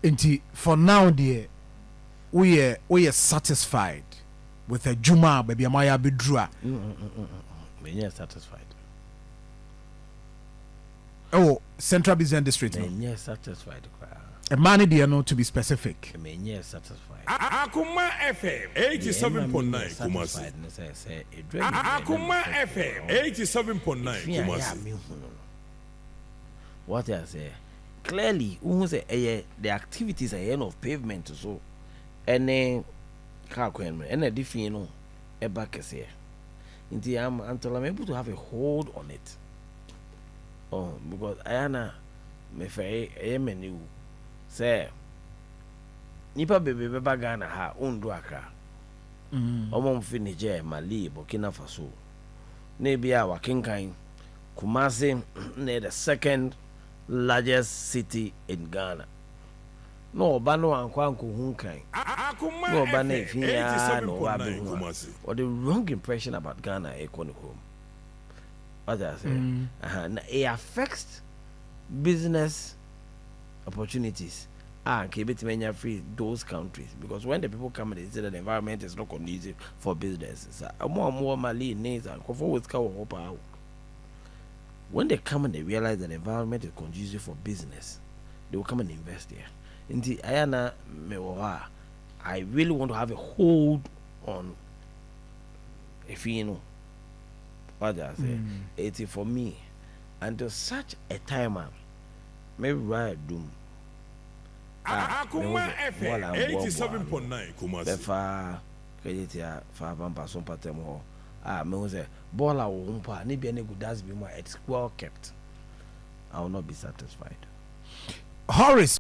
Inti for now dear we are satisfied with a juma baby amaya bidrua. We are satisfied. Oh, Central Business District. We are satisfied. A money dear no to be specific. We are satisfied. Akuma FM 87.9 Kumasi. Akuma FM 87.9 Kumasi. What I say clearly, the activities at the end of pavement so any car and a different a back here. Until I'm able to have a hold on it. Oh, because I am a menu say nipa bebe beba Ghana ha undu aka omo mfi Niger Mali Burkina Faso na bia wakenkan Kumasi na the second largest city in Ghana no oba no ankwanko hunkan no oba na ifia no oba be or the wrong impression about Ghana economy home what I say it affects business opportunities keep it free those countries because when the people come and they say that the environment is not conducive for business, more Mali needs and when they come and they realize that the environment is conducive for business, they will come and invest there. In the Ayana Mewa, I really want to have a hold on if you know what I say. It is for me until such a time maybe right doom. Akuma FM 87.9 Kumasi. Befa credit ya fa pampa son patem ho. Me ho say ball a wo mpa ne bia ne good as be more it's well kept. I will not be satisfied. Horace